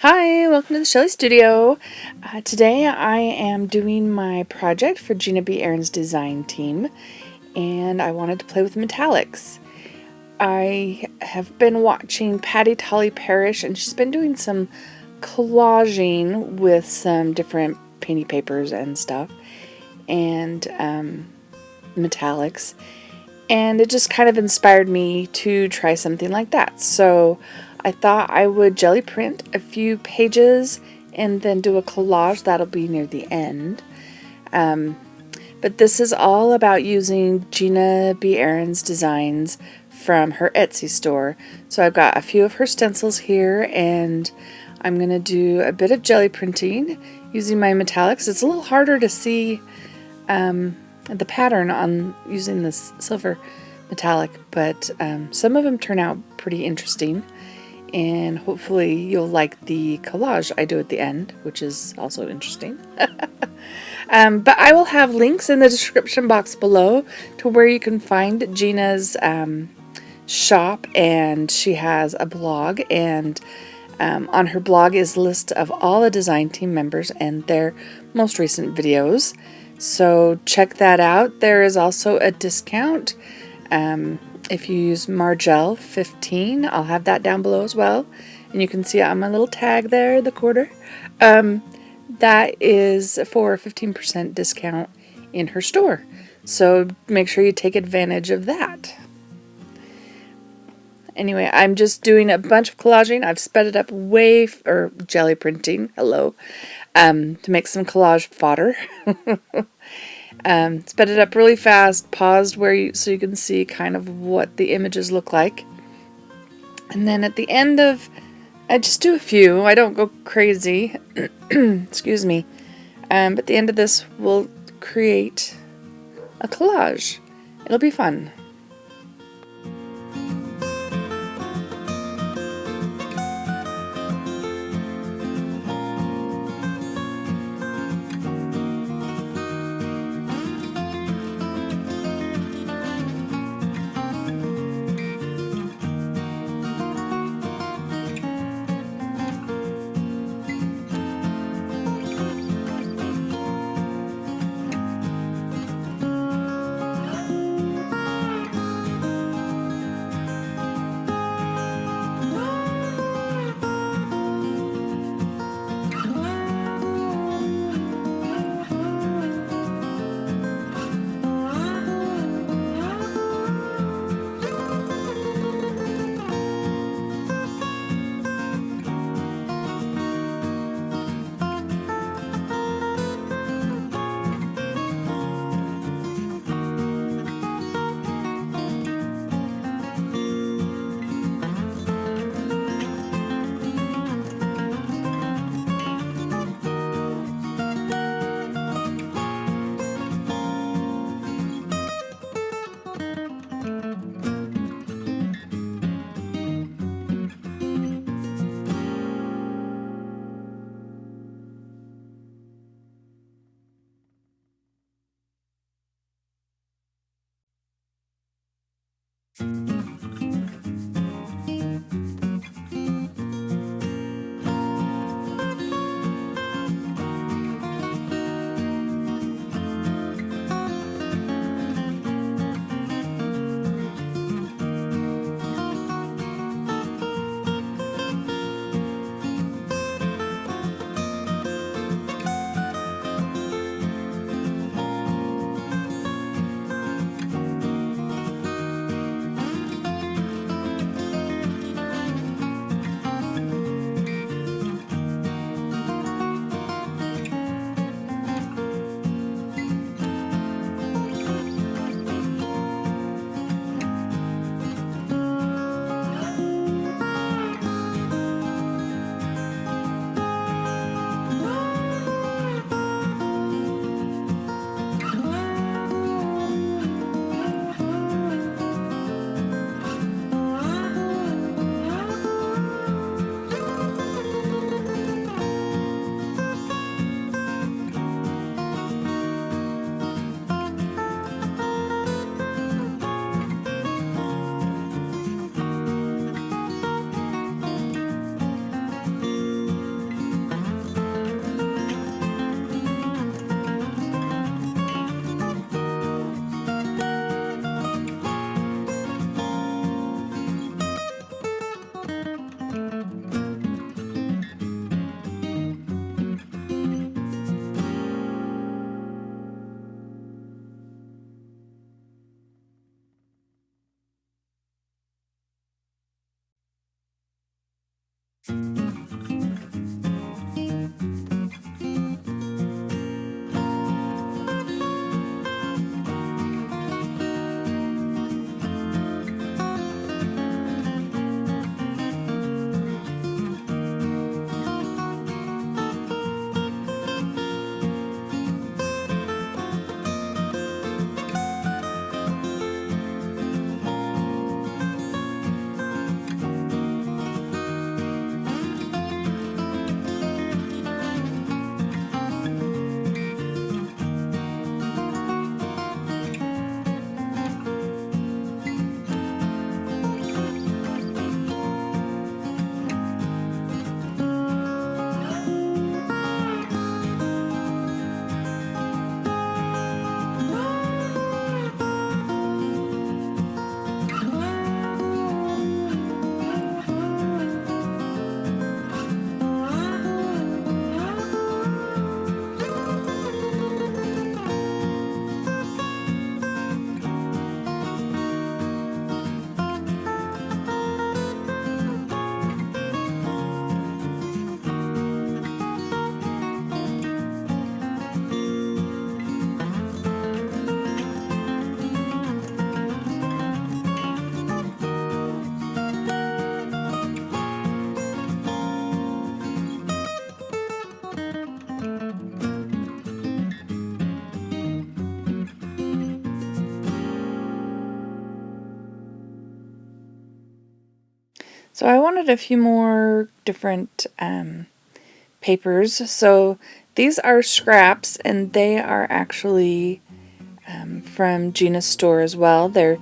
Hi, welcome to the Shelly Studio. Today I am doing my project for Gina Ahrens design team, and I wanted to play with metallics. I have been watching Patty Tolly Parrish, and she's been doing some collaging with some different painty papers and stuff, and metallics, and it just kind of inspired me to try something like that. So I thought I would jelly print a few pages and then do a collage. That'll be near the end. But this is all about using Gina Ahrens designs from her Etsy store. So I've got a few of her stencils here, and I'm going to do a bit of jelly printing using my metallics. It's a little harder to see the pattern on using this silver metallic, but some of them turn out pretty interesting, and hopefully you'll like the collage I do at the end, which is also interesting. But I will have links in the description box below to where you can find Gina's shop, and she has a blog, and on her blog is a list of all the design team members and their most recent videos. So check that out. There is also a discount if you use Margel15. I'll have that down below as well, and you can see on my little tag there, the quarter. That is for a 15% discount in her store. So make sure you take advantage of that. Anyway, I'm just doing a bunch of collaging. I've sped it up or jelly printing, hello, to make some collage fodder. Sped it up really fast, paused so you can see kind of what the images look like. And then at the end I just do a few. I don't go crazy. Excuse me. But at the end of this, we'll create a collage. It'll be fun. So I wanted a few more different papers. So these are scraps, and they are actually from Gina's store as well. They're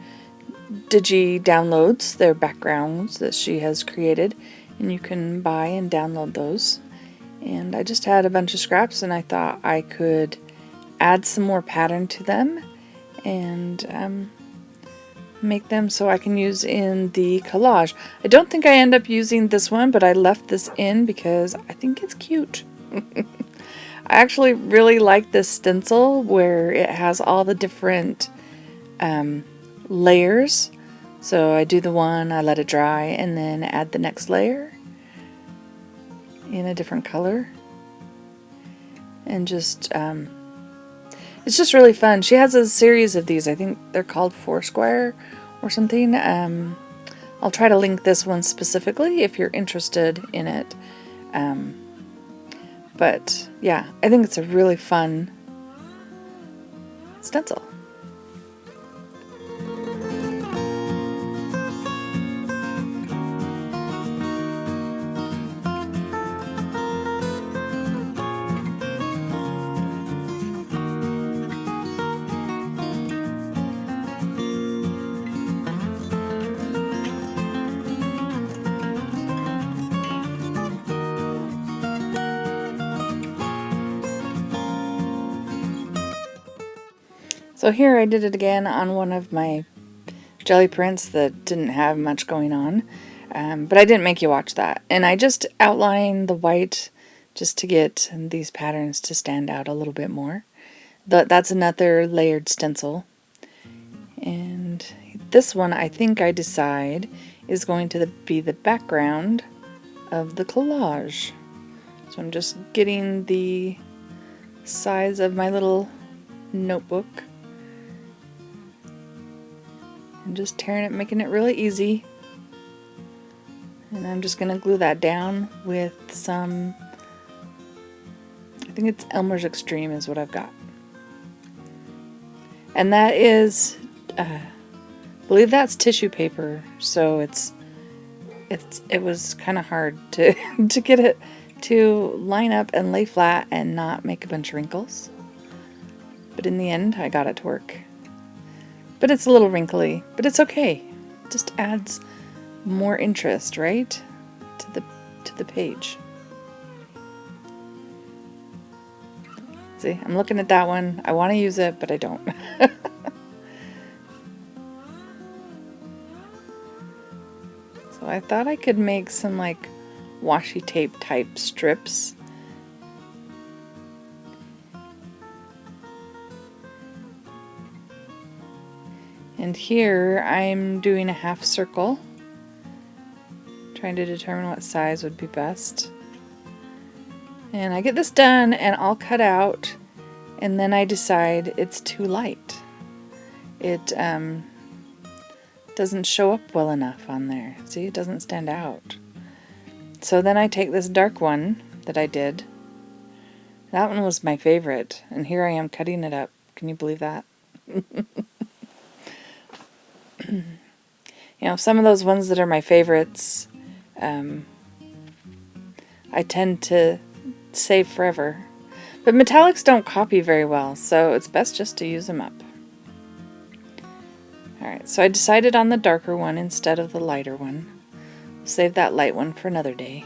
digi downloads, they're backgrounds that she has created, and you can buy and download those. And I just had a bunch of scraps, and I thought I could add some more pattern to them and make them so I can use in the collage. I don't think I end up using this one, but I left this in because I think it's cute. I actually really like this stencil where it has all the different layers. So I do the one, I let it dry, and then add the next layer in a different color. And just, it's just really fun. She has a series of these. I think they're called Foursquare or something. I'll try to link this one specifically if you're interested in it. But yeah, I think it's a really fun stencil. So here I did it again on one of my jelly prints that didn't have much going on, but I didn't make you watch that. And I just outlined the white just to get these patterns to stand out a little bit more. That's another layered stencil. And this one I think I decide is going to be the background of the collage. So I'm just getting the size of my little notebook and just tearing it, making it really easy. And I'm just going to glue that down with some, I think it's Elmer's Extreme is what I've got. And that is, I believe that's tissue paper, so it was kind of hard to to get it to line up and lay flat and not make a bunch of wrinkles. But in the end, I got it to work. But it's a little wrinkly, but it's okay. It just adds more interest, right, to the page. See, I'm looking at that one. I want to use it, but I don't. So I thought I could make some like washi tape type strips. And here I'm doing a half circle, trying to determine what size would be best. And I get this done and all cut out, and then I decide it's too light. It doesn't show up well enough on there. See, it doesn't stand out. So then I take this dark one that I did. That one was my favorite, and here I am cutting it up. Can you believe that? You know, some of those ones that are my favorites, I tend to save forever. But metallics don't copy very well, so it's best just to use them up. Alright, so I decided on the darker one instead of the lighter one. Save that light one for another day.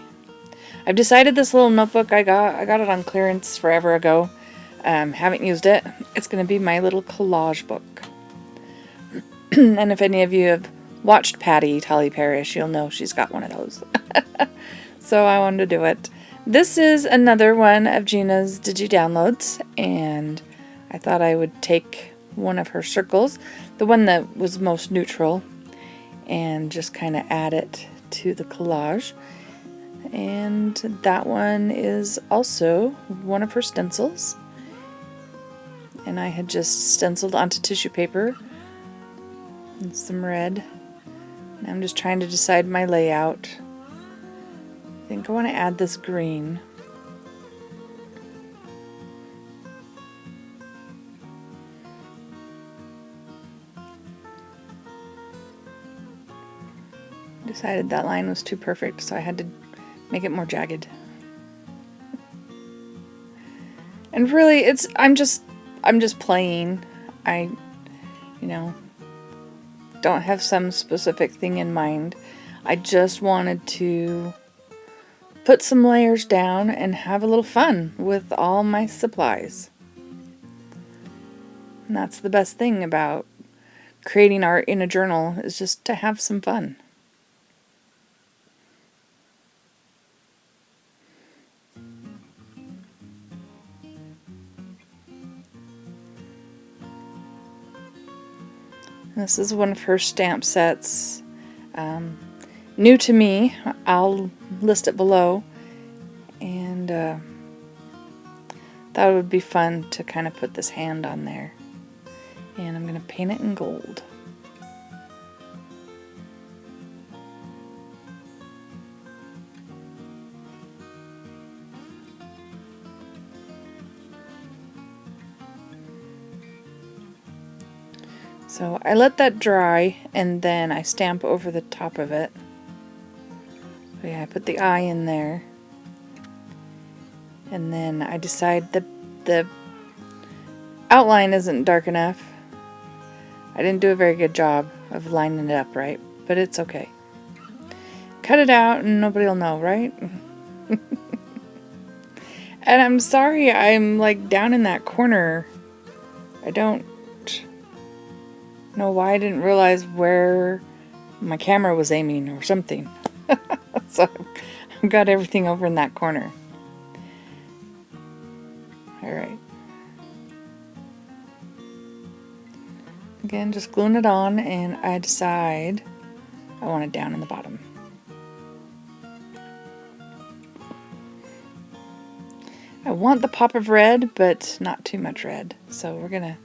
I've decided this little notebook I got it on clearance forever ago. Haven't used it. It's going to be my little collage book. And if any of you have watched Patty Tolly Parrish, you'll know she's got one of those. So I wanted to do it. This is another one of Gina's Digi Downloads, and I thought I would take one of her circles, the one that was most neutral, and just kind of add it to the collage. And that one is also one of her stencils. And I had just stenciled onto tissue paper and some red. And I'm just trying to decide my layout. I think I want to add this green. Decided that line was too perfect, so I had to make it more jagged. And really, I'm just playing. I, don't have some specific thing in mind. I just wanted to put some layers down and have a little fun with all my supplies. And that's the best thing about creating art in a journal, is just to have some fun. This is one of her stamp sets. New to me. I'll list it below. And thought it would be fun to kind of put this hand on there. And I'm going to paint it in gold. So I let that dry, and then I stamp over the top of it. So yeah, I put the eye in there. And then I decide the outline isn't dark enough. I didn't do a very good job of lining it up right, but it's okay. Cut it out and nobody will know, right? And I'm sorry I'm like down in that corner. I don't know why I didn't realize where my camera was aiming or something. So I've got everything over in that corner. Alright. Again, just gluing it on, and I decide I want it down in the bottom. I want the pop of red, but not too much red. So we're gonna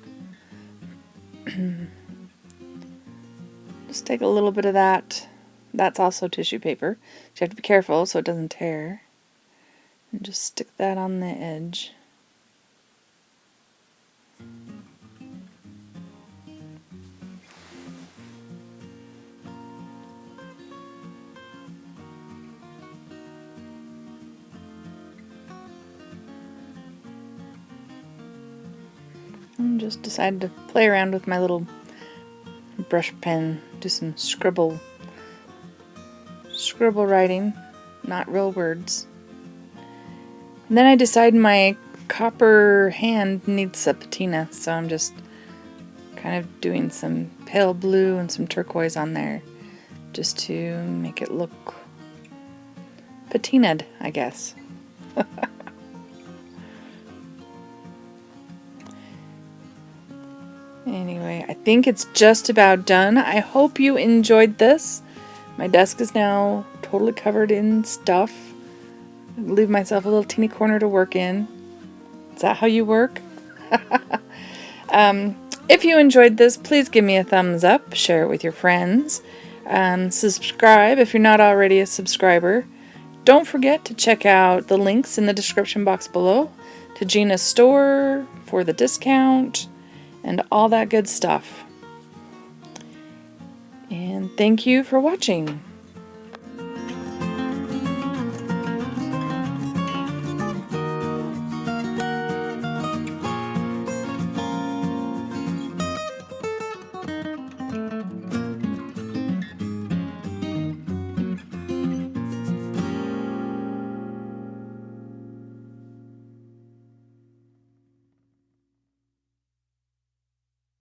just take a little bit of that. That's also tissue paper. So you have to be careful so it doesn't tear. And just stick that on the edge. And just decided to play around with my little brush pen, do some scribble writing, not real words. And then I decide my copper hand needs a patina, so I'm just kind of doing some pale blue and some turquoise on there just to make it look patinaed, I guess. Anyway, I think it's just about done. I hope you enjoyed this. My desk is now totally covered in stuff. I'll leave myself a little teeny corner to work in. Is that how you work? If you enjoyed this, please give me a thumbs up, share it with your friends, subscribe if you're not already a subscriber. Don't forget to check out the links in the description box below to Gina's store for the discount and all that good stuff. And thank you for watching.